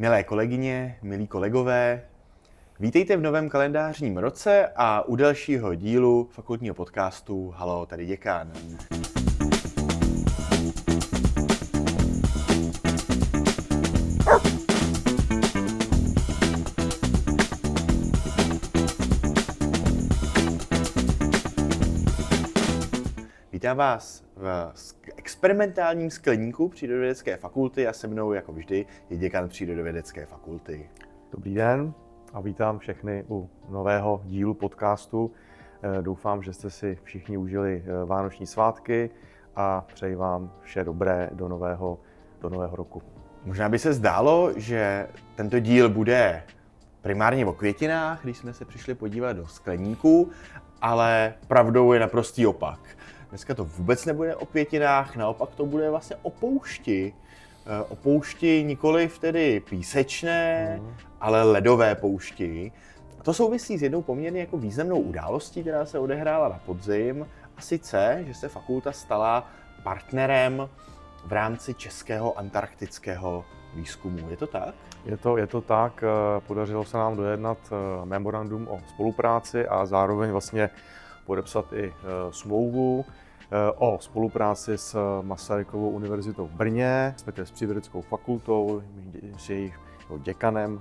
Milé kolegyně, milí kolegové, vítejte v novém kalendářním roce a u dalšího dílu fakultního podcastu Haló, tady děkan. Vítám vás v experimentálním skleníku Přírodovědecké fakulty a se mnou, jako vždy, je děkan Přírodovědecké fakulty. Dobrý den a vítám všechny u nového dílu podcastu. Doufám, že jste si všichni užili vánoční svátky a přeji vám vše dobré do nového roku. Možná by se zdálo, že tento díl bude primárně o květinách, když jsme se přišli podívat do skleníku, ale pravdou je naprostý opak. Dneska to vůbec nebude o květinách, naopak to bude vlastně o poušti. O poušti nikoliv tedy písečné, ale ledové poušti. A to souvisí s jednou poměrně jako významnou událostí, která se odehrála na podzim. A sice, že se fakulta stala partnerem v rámci českého antarktického výzkumu. Je to tak? Je to tak. Podařilo se nám dojednat memorandum o spolupráci a zároveň vlastně podepsat i smlouvu o spolupráci s Masarykovou univerzitou v Brně, s Přírodnickou fakultou, s jejich děkanem,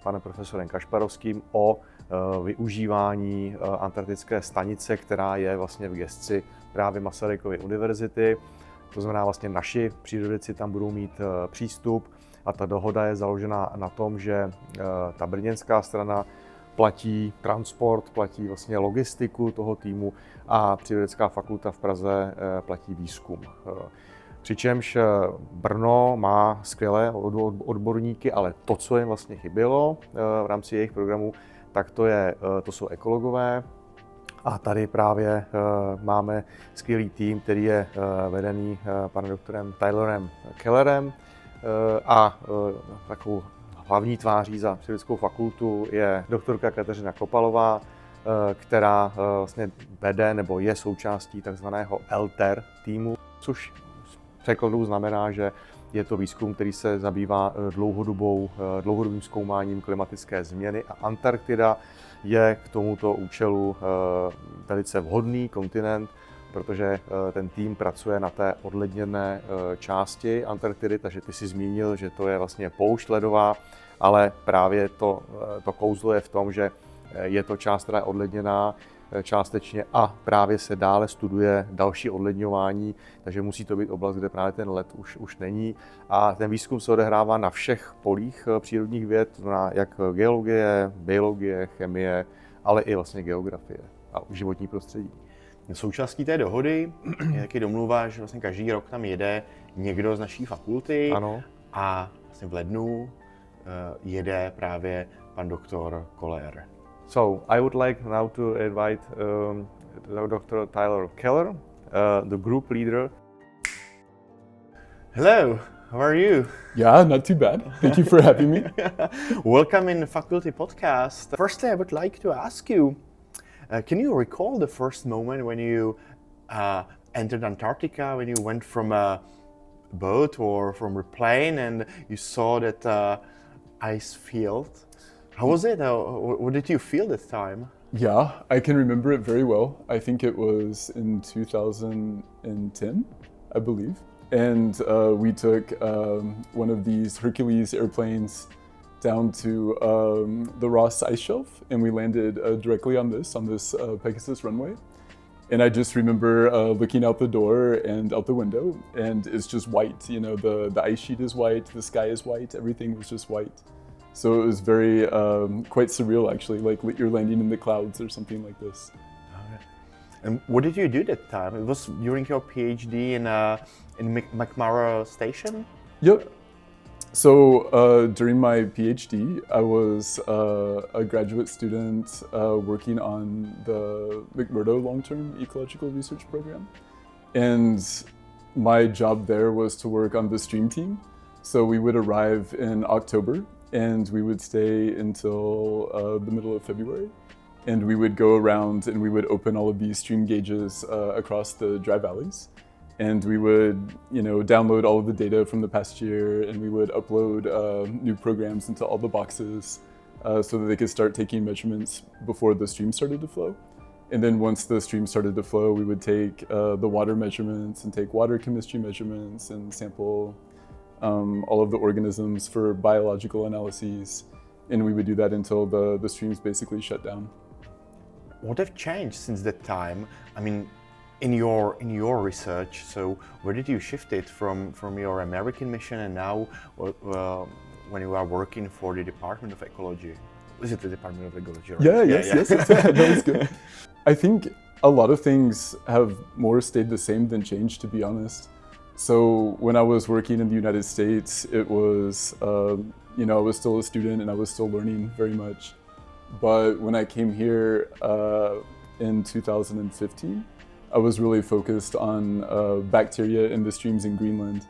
panem profesorem Kašparovským, o využívání antarktické stanice, která je vlastně v gesci právě Masarykovy univerzity. To znamená, vlastně naši přírodovědci tam budou mít přístup a ta dohoda je založena na tom, že ta brněnská strana platí transport, platí vlastně logistiku toho týmu a Přírodovědecká fakulta v Praze platí výzkum. Přičemž Brno má skvělé odborníky, ale to, co jim vlastně chybělo v rámci jejich programu, tak to jsou ekologové. A tady právě máme skvělý tým, který je vedený panem doktorem Tylerem Kohlerem a takovou hlavní tváří za Přírodnickou fakultu je doktorka Kateřina Kopalová, která vlastně vede nebo je součástí takzvaného LTER týmu, což v překladu znamená, že je to výzkum, který se zabývá dlouhodobým zkoumáním klimatické změny a Antarktida je k tomuto účelu velice vhodný kontinent, protože ten tým pracuje na té odledněné části Antarktidy, takže ty jsi zmínil, že to je vlastně poušť ledová, ale právě to kouzlo je v tom, že je to část, která je odledněná částečně a právě se dále studuje další odledňování, takže musí to být oblast, kde právě ten led už není. A ten výzkum se odehrává na všech polích přírodních věd, to znamená jak geologie, biologie, chemie, ale i vlastně geografie a životní prostředí. Součástí té dohody je taky domluva, že vlastně každý rok tam jede někdo z naší fakulty. Ano. A vlastně v lednu jede právě pan doktor Kohler. So I would like now to invite Dr. Tyler Kohler, the group leader. Hello, how are you? Yeah, not too bad. Thank you for having me. Welcome in Faculty Podcast. Firstly, I would like to ask you, can you recall the first moment when you entered Antarctica, when you went from a boat or from a plane and you saw that ice field? How was it? What did you feel this time? Yeah, I can remember it very well. I think it was in 2010, I believe. And we took one of these Hercules airplanes down to the Ross ice shelf, and we landed directly on this Pegasus runway. And I just remember looking out the door and out the window, and it's just white. You know, the ice sheet is white, the sky is white, everything was just white. So it was very, quite surreal actually, like you're landing in the clouds or something like this. And what did you do that time? It was during your PhD in McMurray Station? Yep. So during my PhD, I was a graduate student working on the McMurdo long-term ecological research program. And my job there was to work on the stream team. So we would arrive in October and we would stay until the middle of February. And we would go around and we would open all of these stream gauges across the dry valleys. and we would, download all of the data from the past year, and we would upload new programs into all the boxes so that they could start taking measurements before the stream started to flow. And then once the stream started to flow, we would take the water measurements and take water chemistry measurements and sample all of the organisms for biological analyses. And we would do that until the streams basically shut down. What have changed since that time? I mean, in your research, so where did you shift it from your American mission and now when you are working for the Department of Ecology? Is it the Department of Ecology? Right? Yes, that was good. I think a lot of things have more stayed the same than changed, to be honest. So when I was working in the United States, it was, I was still a student and I was still learning very much. But when I came here in 2015, I was really focused on bacteria in the streams in Greenland.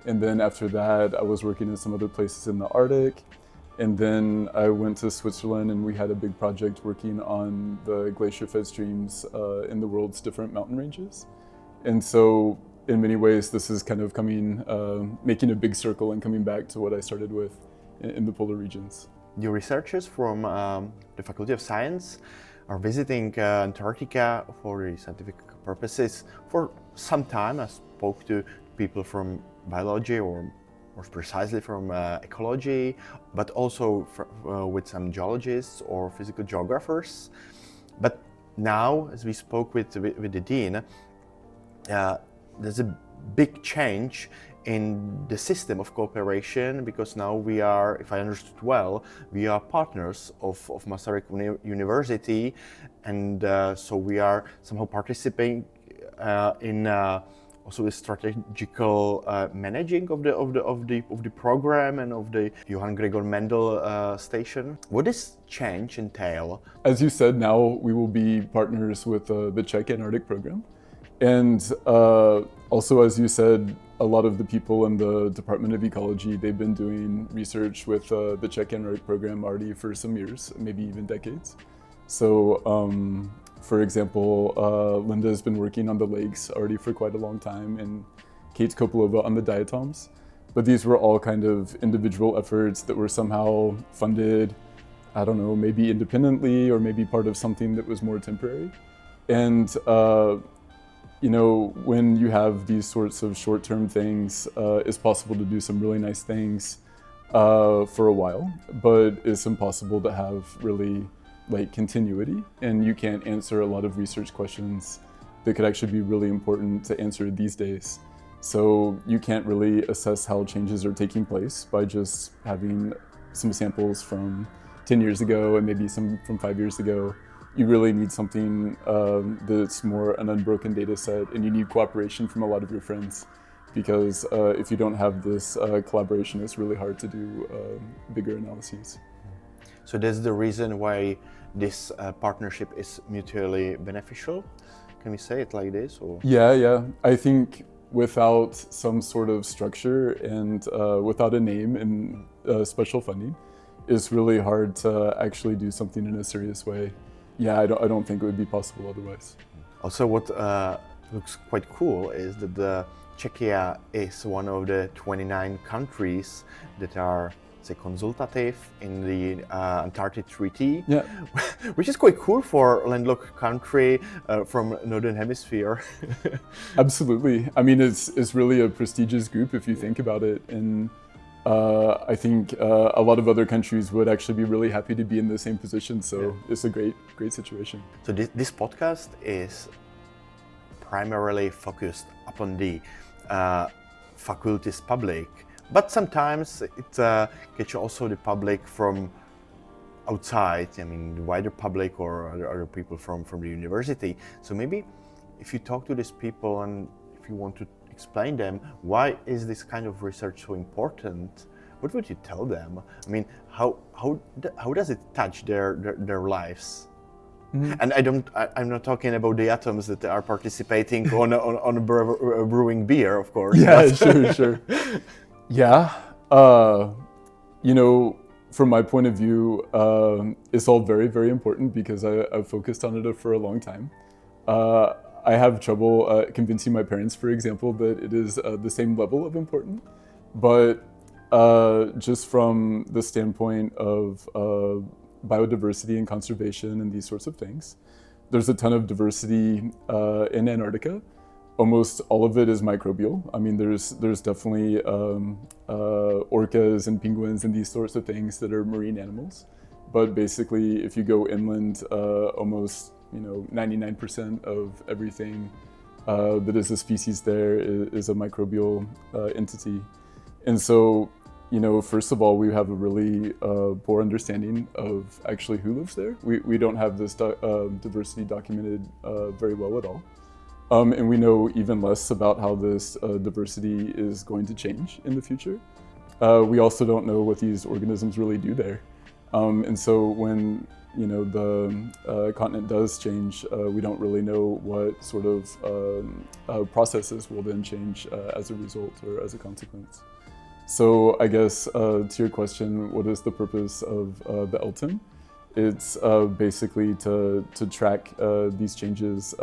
And then after that, I was working in some other places in the Arctic. And then I went to Switzerland and we had a big project working on the glacier-fed streams in the world's different mountain ranges. And so in many ways, this is kind of making a big circle and coming back to what I started with in the polar regions. Your researchers from the Faculty of Science are visiting Antarctica for the scientific purposes for some time. I spoke to people from biology or more precisely from ecology, but also with some geologists or physical geographers. But now, as we spoke with the dean, there's a big change in the system of cooperation, because now we are, if I understood well, we are partners of Masaryk University, and so we are somehow participating in also the strategical managing of the program and of the Johann Gregor Mendel station. What does change entail? As you said, now we will be partners with the Czech Antarctic program. And also, as you said, a lot of the people in the Department of Ecology, they've been doing research with the Czech Antarctic program already for some years, maybe even decades. So, for example, Linda has been working on the lakes already for quite a long time, and Kate Kopelova on the diatoms. But these were all kind of individual efforts that were somehow funded, I don't know, maybe independently or maybe part of something that was more temporary. And when you have these sorts of short-term things, it's possible to do some really nice things for a while, but it's impossible to have really continuity, and you can't answer a lot of research questions that could actually be really important to answer these days. So you can't really assess how changes are taking place by just having some samples from 10 years ago and maybe some from 5 years ago. You really need something that's more an unbroken data set, and you need cooperation from a lot of your friends, because if you don't have this collaboration, it's really hard to do bigger analyses. So that's the reason why this partnership is mutually beneficial? Can we say it like this? Or? Yeah. I think without some sort of structure and without a name and special funding, it's really hard to actually do something in a serious way. Yeah, I don't think it would be possible otherwise. Also, what looks quite cool is that Czechia is one of the 29 countries that are, say, consultative in the Antarctic Treaty, yeah. Which is quite cool for a landlocked country from Northern Hemisphere. Absolutely. I mean, it's really a prestigious group if you think about it, and I think a lot of other countries would actually be really happy to be in the same position, so yeah. It's a great situation. So this podcast is primarily focused upon the faculty's public, but sometimes it gets also the public from outside, I mean the wider public or other people from the university. So maybe if you talk to these people and if you want to explain them, why is this kind of research so important? What would you tell them? I mean, how does it touch their lives? Mm-hmm. And I'm not talking about the atoms that are participating on brewing beer, of course. Yeah, sure. Yeah, from my point of view, it's all very, very important because I've focused on it for a long time. I have trouble convincing my parents, for example, that it is the same level of important. But just from the standpoint of biodiversity and conservation and these sorts of things, there's a ton of diversity in Antarctica. Almost all of it is microbial. I mean, there's definitely orcas and penguins and these sorts of things that are marine animals. But basically, if you go inland, almost 99% of everything that is a species there is a microbial entity. And so, first of all, we have a really poor understanding of actually who lives there. We don't have this diversity documented very well at all. And we know even less about how this diversity is going to change in the future. We also don't know what these organisms really do there. And so when the continent does change, we don't really know what sort of processes will then change as a result or as a consequence. So I guess to your question, what is the purpose of the LTIM? It's basically to track these changes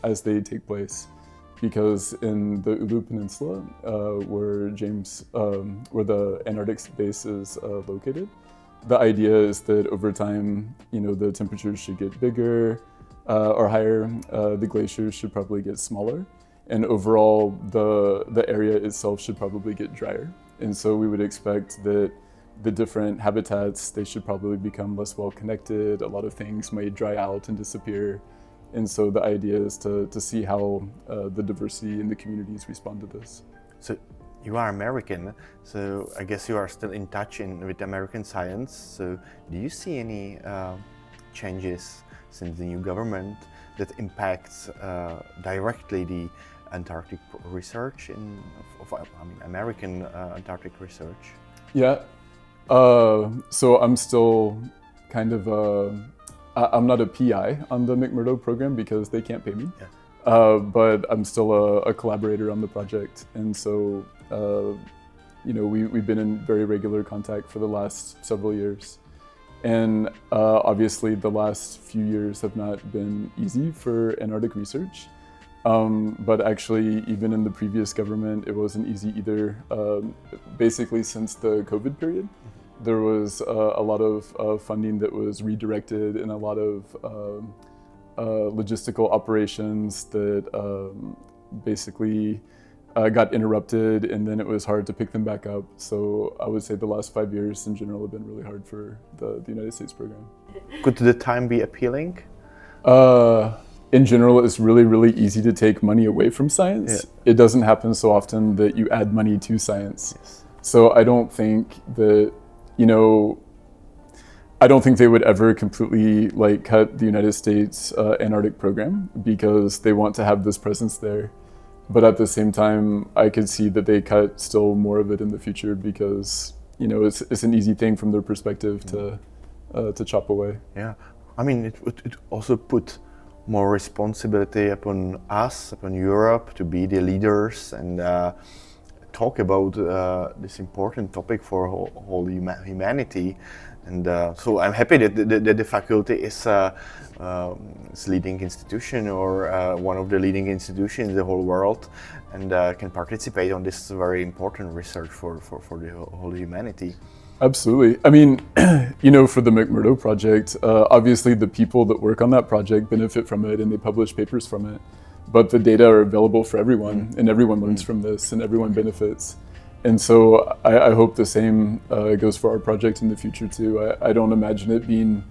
as they take place. Because in the Ulu Peninsula, where the Antarctic base is located, the idea is that over time, the temperatures should get bigger or higher. The glaciers should probably get smaller, and overall, the area itself should probably get drier. And so we would expect that the different habitats, they should probably become less well connected. A lot of things might dry out and disappear. And so the idea is to see how the diversity in the communities respond to this. So you are American, so I guess you are still in touch with American science. So do you see any changes since the new government that impacts directly the Antarctic research American Antarctic research? Yeah. So I'm still kind of I'm not a PI on the McMurdo program because they can't pay me. Yeah. But I'm still a collaborator on the project, and so we've been in very regular contact for the last several years. And obviously the last few years have not been easy for Antarctic research. But actually, even in the previous government, it wasn't easy either. Basically, since the COVID period, there was a lot of funding that was redirected and a lot of logistical operations that basically got interrupted, and then it was hard to pick them back up. So I would say the last 5 years in general have been really hard for the United States program. Could the time be appealing? In general, it's really, really easy to take money away from science. Yeah. It doesn't happen so often that you add money to science. Yes. So I don't think that, I don't think they would ever completely cut the United States Antarctic program because they want to have this presence there. But at the same time, I could see that they cut still more of it in the future because, it's an easy thing from their perspective to chop away. Yeah, I mean, it also put more responsibility upon us, upon Europe, to be the leaders and talk about this important topic for whole humanity. And so I'm happy that the faculty is leading institution or one of the leading institutions in the whole world, and can participate on this very important research for the whole humanity. Absolutely. I mean, for the McMurdo project, obviously the people that work on that project benefit from it and they publish papers from it. But the data are available for everyone, and everyone learns from this, and everyone benefits. And so I hope the same goes for our project in the future too. I don't imagine it being,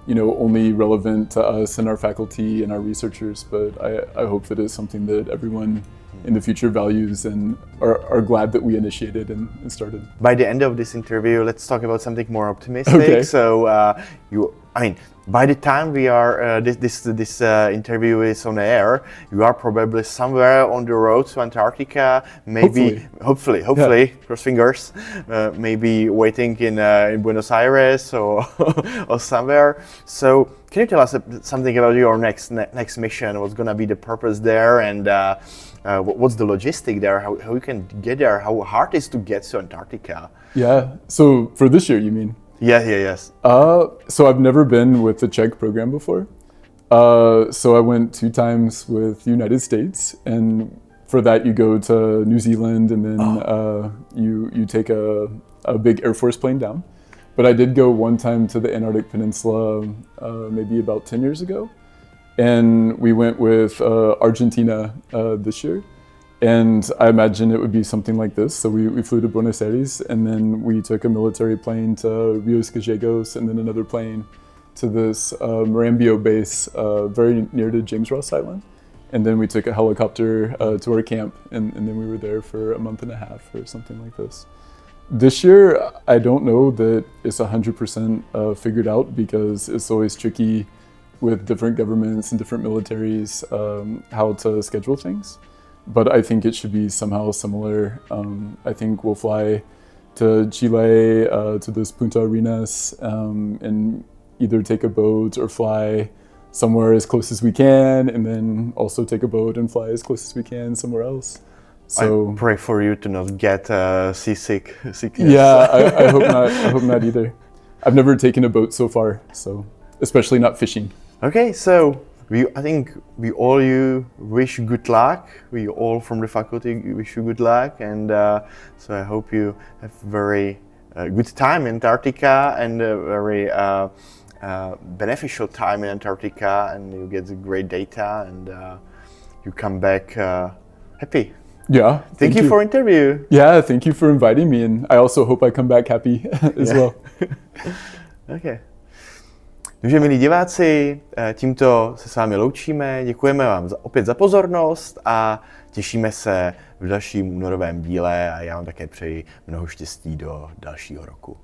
only relevant to us and our faculty and our researchers, but I hope that it's something that everyone in the future values and are glad that we initiated and started. By the end of this interview, let's talk about something more optimistic. Okay. So by the time we are this interview is on air, you are probably somewhere on the road to Antarctica. Maybe, hopefully, yeah. Cross fingers. Maybe waiting in Buenos Aires or or somewhere. So, can you tell us something about your next mission? What's gonna be the purpose there, and what's the logistic there? How you can get there? How hard it is to get to Antarctica? Yeah. So for this year, you mean? Yes. So I've never been with the Czech program before. So I went 2 times with United States, and for that you go to New Zealand, and then you take a big Air Force plane down. But I did go 1 time to the Antarctic Peninsula, maybe about 10 years ago. And we went with Argentina this year. And I imagine it would be something like this. So we flew to Buenos Aires, and then we took a military plane to Rios Gallegos, and then another plane to this Marambio base very near to Jamese Rosse Island. And then we took a helicopter to our camp, and then we were there for a month and a half or something like this. This year, I don't know that it's 100% figured out, because it's always tricky with different governments and different militaries how to schedule things. But I think it should be somehow similar. I think we'll fly to Chile, to those Punta Arenas, and either take a boat or fly somewhere as close as we can, and then also take a boat and fly as close as we can somewhere else. So I pray for you to not get sickness. Yeah, I hope not. I hope not either. I've never taken a boat so far, so especially not fishing. Okay, so I think we all wish good luck. We all from the faculty wish you good luck, and so I hope you have very good time in Antarctica, and a very beneficial time in Antarctica, and you get the great data, and you come back happy. Yeah. Thank you for interview. Yeah, thank you for inviting me, and I also hope I come back happy as well. Okay. Takže milí diváci, tímto se s vámi loučíme, děkujeme vám opět za pozornost a těšíme se v dalším únorovém díle, a já vám také přeji mnoho štěstí do dalšího roku.